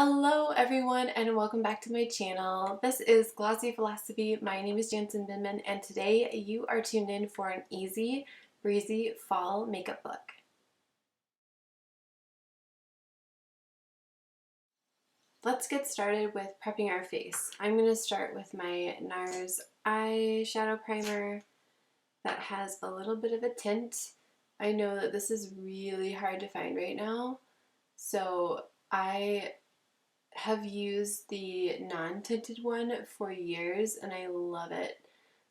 Hello everyone and welcome back to my channel. This is Glossy Philosophy. My name is Jansen Binman and today you are tuned in for an easy, breezy fall makeup look. Let's get started with prepping our face. I'm going to start with my NARS eyeshadow primer that has a little bit of a tint. I know that this is really hard to find right now, so I have used the non-tinted one for years and I love it.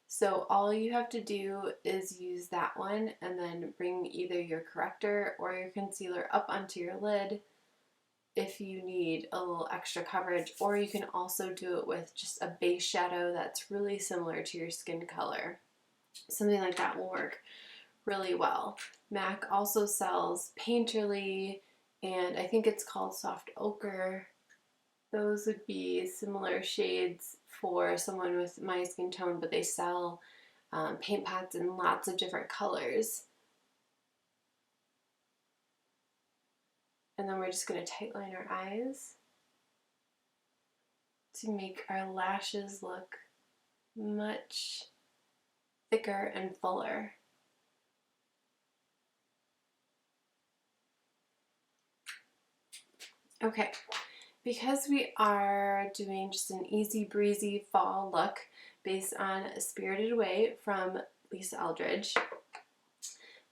So all you have to do is use that one and then bring either your corrector or your concealer up onto your lid if you need a little extra coverage, or you can also do it with just a base shadow that's really similar to your skin color. Something like that will work really well. MAC also sells Painterly and I think it's called Soft Ochre. Those would be similar shades for someone with my skin tone, but they sell paint pads in lots of different colors. And then we're just going to tightline our eyes to make our lashes look much thicker and fuller. Okay. Because we are doing just an easy breezy fall look based on Spirited Away from Eldridge,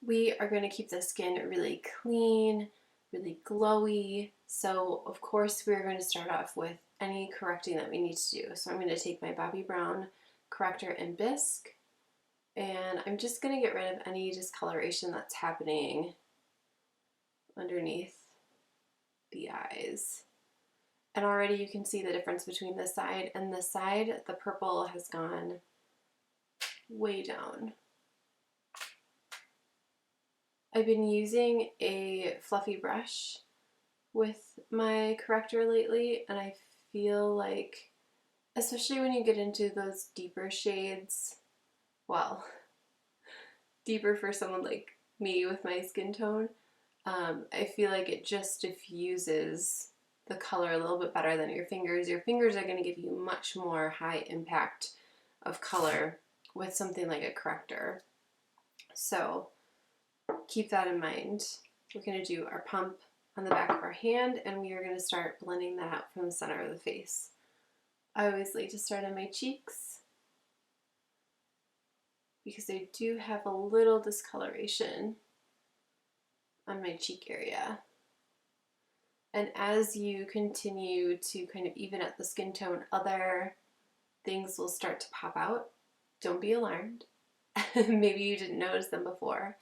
we are going to keep the skin really clean, really glowy. So of course we're going to start off with any correcting that we need to do. So I'm going to take my Bobbi Brown corrector in Bisque and I'm just going to get rid of any discoloration that's happening underneath the eyes. And already you can see the difference between this side and this side. The purple has gone way down. I've been using a fluffy brush with my corrector lately, and I feel like, especially when you get into those deeper shades, well, deeper for someone like me with my skin tone, I feel like it just diffuses the color a little bit better than your fingers. Your fingers are going to give you much more high impact of color with something like a corrector. So keep that in mind. We're going to do our pump on the back of our hand and we are going to start blending that out from the center of the face. I always like to start on my cheeks because I do have a little discoloration on my cheek area. And as you continue to kind of even out the skin tone, other things will start to pop out. Don't be alarmed. Maybe you didn't notice them before.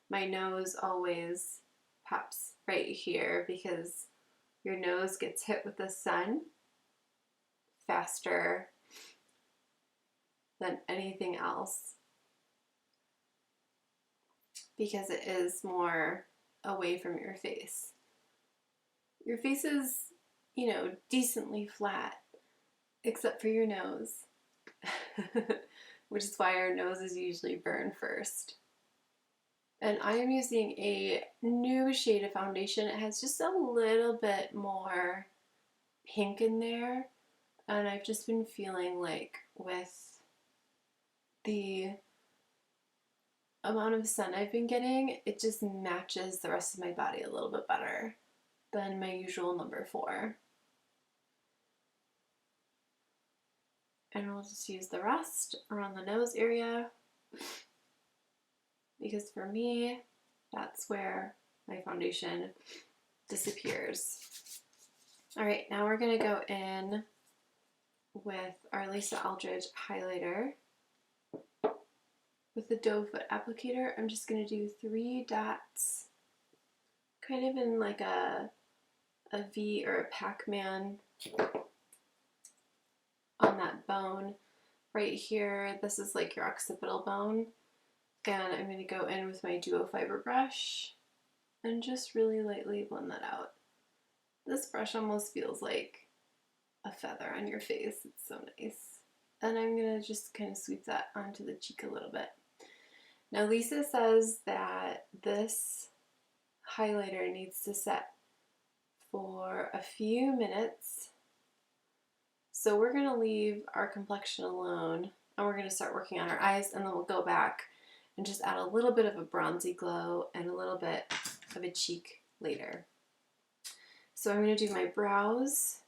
My nose always pops right here because your nose gets hit with the sun faster than anything else because it is more away from your face. Your face is, you know, decently flat, except for your nose, which is why our noses usually burn first. And I am using a new shade of foundation. It has just a little bit more pink in there, and I've just been feeling like with the amount of sun I've been getting, it just matches the rest of my body a little bit better than my usual number 4. And we'll just use the rest around the nose area because for me, that's where my foundation disappears. Alright, now we're going to go in with our Eldridge highlighter. With the doe foot applicator, I'm just going to do 3 dots, kind of in like a V or a Pac-Man on that bone right here. This is like your occipital bone, and I'm going to go in with my duo fiber brush and just really lightly blend that out. This brush almost feels like a feather on your face. It's so nice. And I'm going to just kind of sweep that onto the cheek a little bit. Now Lisa says that this highlighter needs to set for a few minutes. So we're going to leave our complexion alone, and we're going to start working on our eyes, and then we'll go back and just add a little bit of a bronzy glow and a little bit of a cheek later. So I'm going to do my brows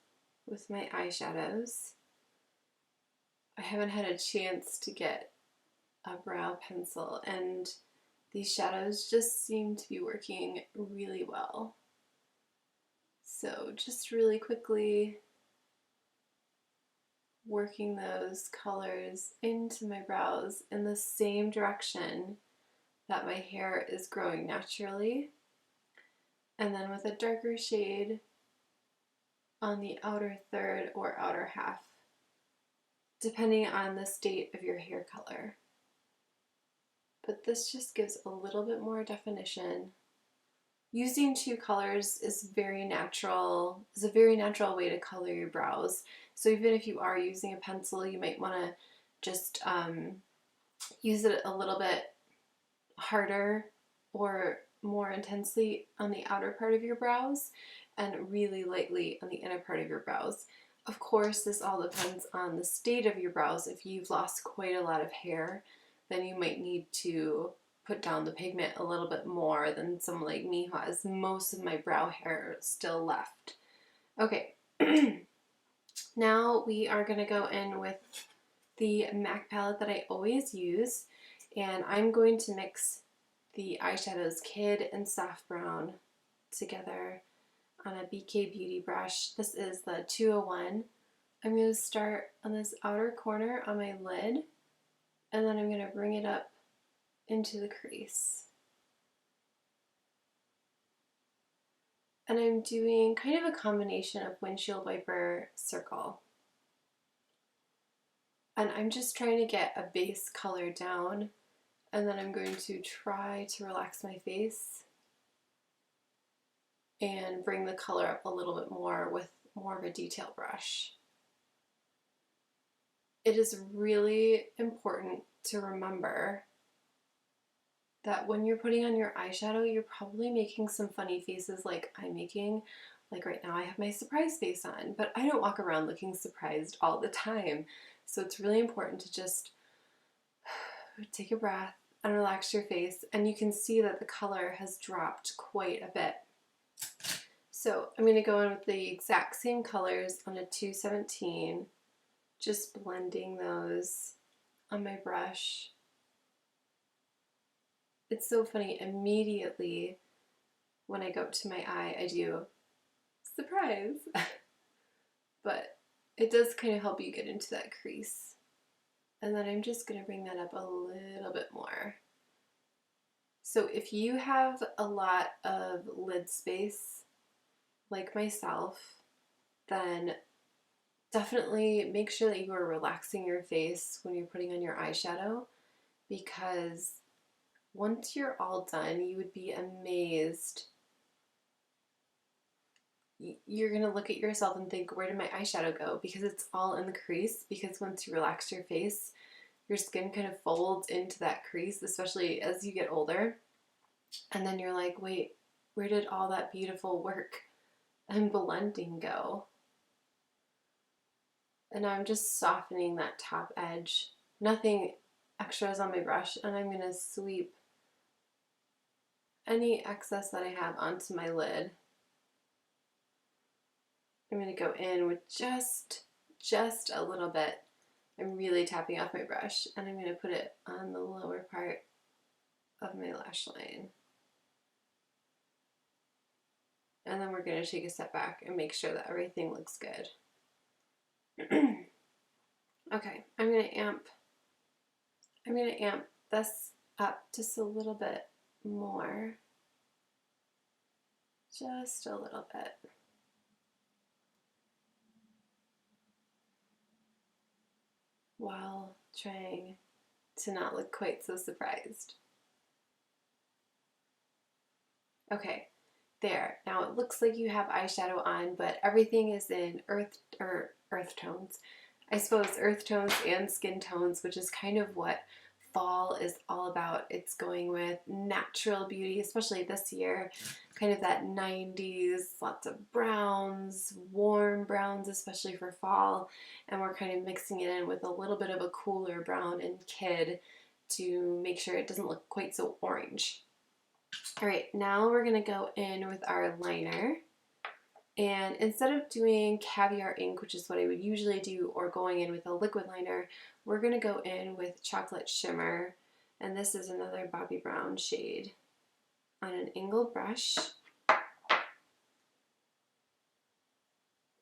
with my eyeshadows. I haven't had a chance to get a brow pencil, and these shadows just seem to be working really well. So just really quickly working those colors into my brows in the same direction that my hair is growing naturally, and then with a darker shade on the outer third or outer half, depending on the state of your hair color. But this just gives a little bit more definition. Using two colors is a very natural way to color your brows. So even if you are using a pencil, you might want to just use it a little bit harder or more intensely on the outer part of your brows and really lightly on the inner part of your brows. Of course, this all depends on the state of your brows. If you've lost quite a lot of hair, then you might need to put down the pigment a little bit more than someone like me who has most of my brow hair still left. Okay, now we are going to go in with the MAC palette that I always use, and I'm going to mix the eyeshadows Kid and Soft Brown together on a BK Beauty brush. This is the 201. I'm going to start on this outer corner on my lid, and then I'm going to bring it up into the crease. And I'm doing kind of a combination of windshield wiper circle. And I'm just trying to get a base color down, and then I'm going to try to relax my face and bring the color up a little bit more with more of a detail brush. It is really important to remember that when you're putting on your eyeshadow, you're probably making some funny faces like I'm making. Like right now I have my surprise face on, but I don't walk around looking surprised all the time. So it's really important to just take a breath and relax your face, and you can see that the color has dropped quite a bit. So I'm going to go in with the exact same colors on a 217, just blending those on my brush. It's so funny, immediately when I go up to my eye, I do surprise. But it does kind of help you get into that crease. And then I'm just going to bring that up a little bit more. So if you have a lot of lid space, like myself, then definitely make sure that you are relaxing your face when you're putting on your eyeshadow, because once you're all done, you would be amazed. You're going to look at yourself and think, where did my eyeshadow go? Because it's all in the crease, because once you relax your face, your skin kind of folds into that crease, especially as you get older. And then you're like, wait, where did all that beautiful work and blending go? And I'm just softening that top edge. Nothing extras on my brush, and I'm going to sweep any excess that I have onto my lid. I'm going to go in with just a little bit. I'm really tapping off my brush, and I'm going to put it on the lower part of my lash line. And then we're going to take a step back and make sure that everything looks good. Okay, I'm going to amp this up just a little bit more. Just a little bit. While trying to not look quite so surprised. Okay, there. Now it looks like you have eyeshadow on, but everything is in earth tones. I suppose earth tones and skin tones, which is kind of what fall is all about. It's going with natural beauty, especially this year, kind of that 90s, lots of browns, warm browns, especially for fall, and we're kind of mixing it in with a little bit of a cooler brown and kid to make sure it doesn't look quite so orange. All right, now we're gonna go in with our liner. And instead of doing caviar ink, which is what I would usually do, or going in with a liquid liner, we're going to go in with chocolate shimmer. And this is another Bobbi Brown shade on an angled brush.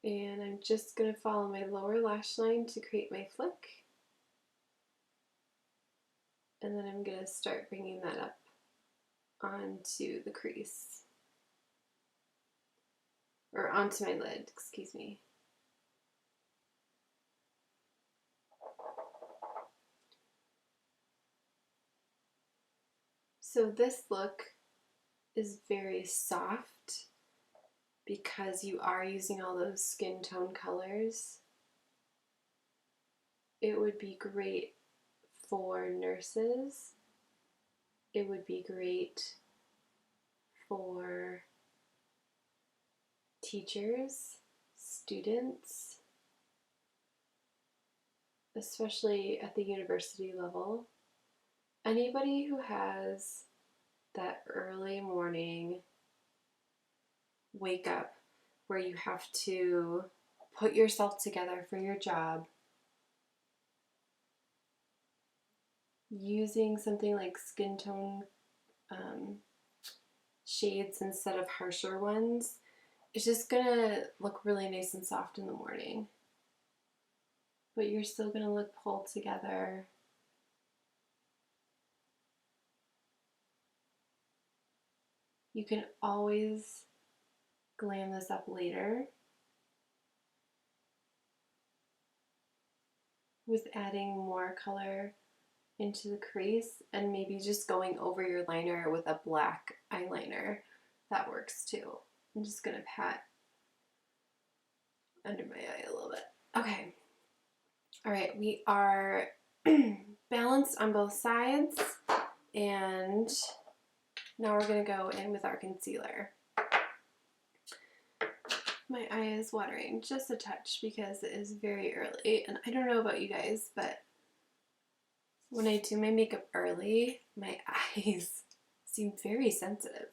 And I'm just going to follow my lower lash line to create my flick. And then I'm going to start bringing that up onto the crease. Or onto my lid, excuse me. So this look is very soft because you are using all those skin tone colors. It would be great for nurses. It would be great for teachers, students, especially at the university level. Anybody who has that early morning wake up where you have to put yourself together for your job, using something like skin tone shades instead of harsher ones, it's just gonna look really nice and soft in the morning. But you're still gonna look pulled together. You can always glam this up later with adding more color into the crease and maybe just going over your liner with a black eyeliner. That works too. I'm just gonna pat under my eye a little bit. Okay. All right, we are balanced on both sides, and now we're gonna go in with our concealer. My eye is watering just a touch because it is very early, and I don't know about you guys, but when I do my makeup early, my eyes seem very sensitive.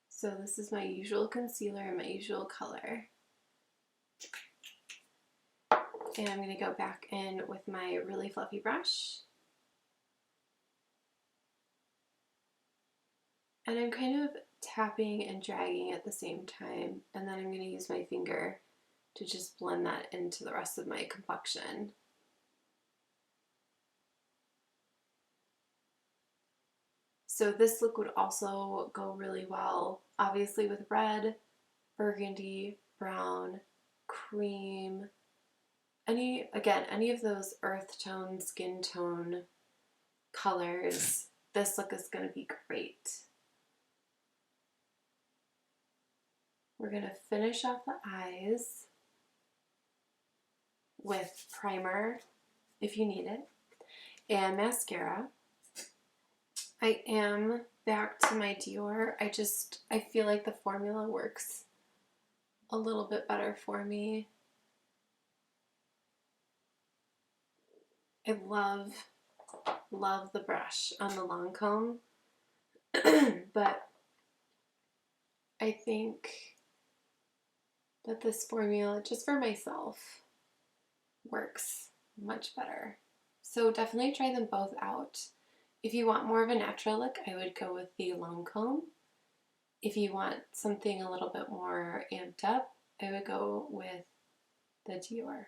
So this is my usual concealer and my usual color. And I'm going to go back in with my really fluffy brush. And I'm kind of tapping and dragging at the same time, and then I'm going to use my finger to just blend that into the rest of my complexion. So this look would also go really well, obviously, with red, burgundy, brown, cream, any of those earth tone, skin tone colors. This look is going to be great. We're going to finish off the eyes with primer, if you need it, and mascara. I am back to my Dior. I feel like the formula works a little bit better for me. I love the brush on the long comb, but I think that this formula, just for myself, works much better. So definitely try them both out. If you want more of a natural look, I would go with the long comb. If you want something a little bit more amped up, I would go with the Dior.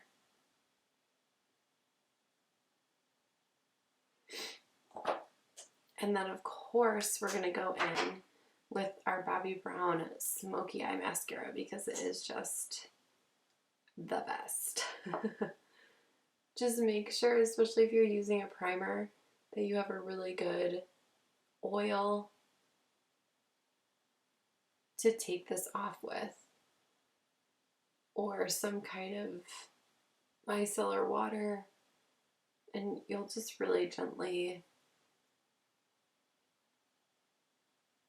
And then of course we're gonna go in with our Bobbi Brown Smokey Eye Mascara because it is just the best. Just make sure, especially if you're using a primer, that you have a really good oil to take this off with, or some kind of micellar water. And you'll just really gently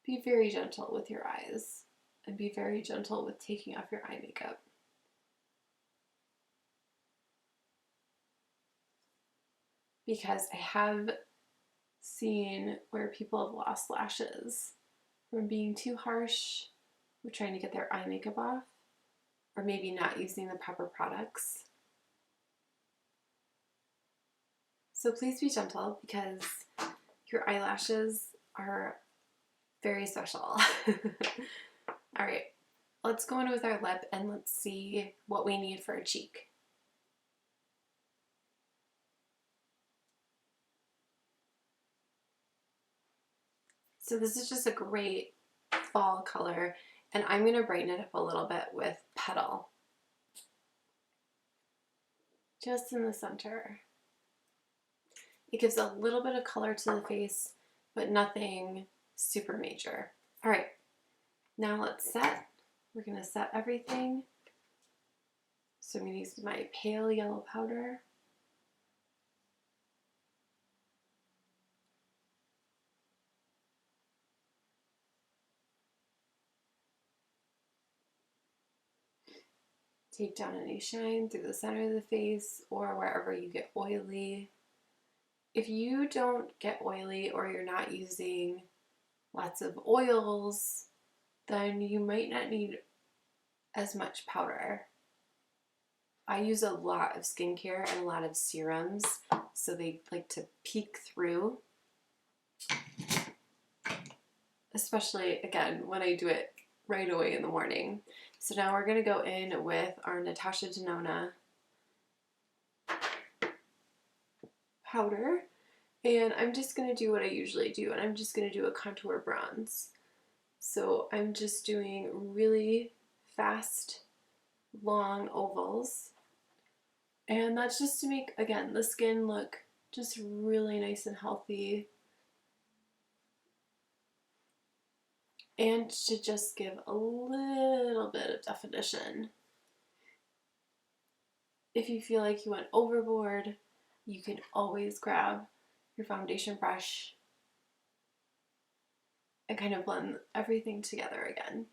be very gentle with your eyes and be very gentle with taking off your eye makeup. Because I have seen where people have lost lashes from being too harsh with trying to get their eye makeup off, or maybe not using the proper products. So please be gentle, because your eyelashes are very special. All right, let's go in with our lip and let's see what we need for a cheek. So this is just a great fall color, and I'm going to brighten it up a little bit with Petal. Just in the center. It gives a little bit of color to the face, but nothing super major. All right, now let's set. We're going to set everything. So I'm going to use my pale yellow powder. Take down any shine through the center of the face or wherever you get oily. If you don't get oily or you're not using lots of oils, then you might not need as much powder. I use a lot of skincare and a lot of serums, so they like to peek through. Especially, again, when I do it right away in the morning. So now we're going to go in with our NATASHA DENONA powder. And I'm just going to do what I usually do, and I'm just going to do a contour bronze. So I'm just doing really fast, long ovals. And that's just to make, again, the skin look just really nice and healthy. And to just give a little bit of definition. If you feel like you went overboard, you can always grab your foundation brush and kind of blend everything together again.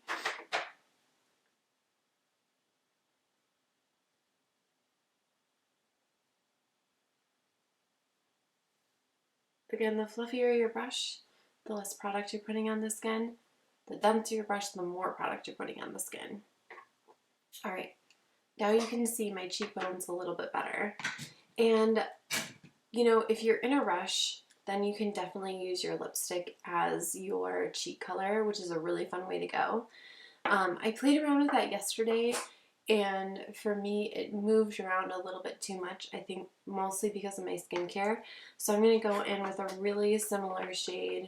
Again, the fluffier your brush, the less product you're putting on the skin. The denser your brush, the more product you're putting on the skin. All right, now you can see my cheekbones a little bit better. And, you know, if you're in a rush, then you can definitely use your lipstick as your cheek color, which is a really fun way to go. I played around with that yesterday, and for me, it moved around a little bit too much, I think mostly because of my skincare. So I'm going to go in with a really similar shade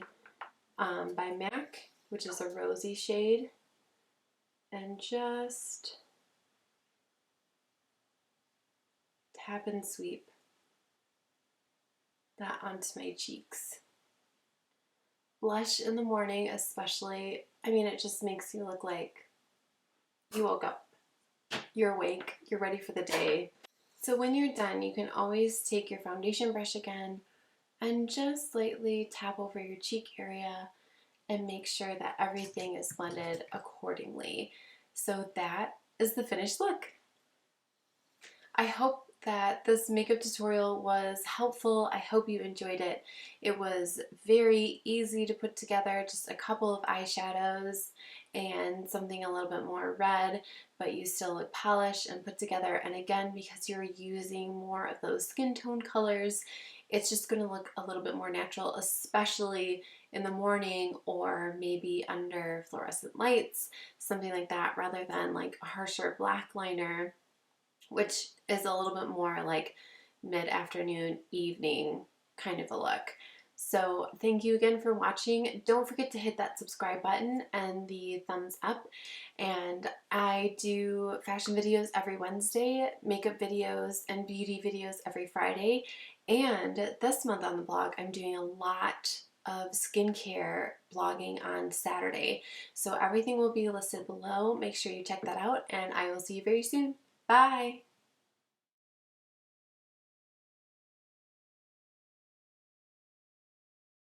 by MAC, which is a rosy shade, and just tap and sweep that onto my cheeks. Blush in the morning especially, I mean, it just makes you look like you woke up. You're awake, you're ready for the day. So when you're done, you can always take your foundation brush again and just lightly tap over your cheek area and make sure that everything is blended accordingly. So that is the finished look. I hope that this makeup tutorial was helpful. I hope you enjoyed it. It was very easy to put together, just a couple of eyeshadows and something a little bit more red, but you still look polished and put together. And again, because you're using more of those skin tone colors, it's just going to look a little bit more natural, especially in the morning or maybe under fluorescent lights, something like that, rather than like a harsher black liner, which is a little bit more like mid-afternoon, evening kind of a look. So thank you again for watching. Don't forget to hit that subscribe button and the thumbs up. And I do fashion videos every Wednesday, makeup videos and beauty videos every Friday. And this month on the blog, I'm doing a lot of skincare blogging on Saturday. So everything will be listed below. Make sure you check that out, and I will see you very soon. Bye!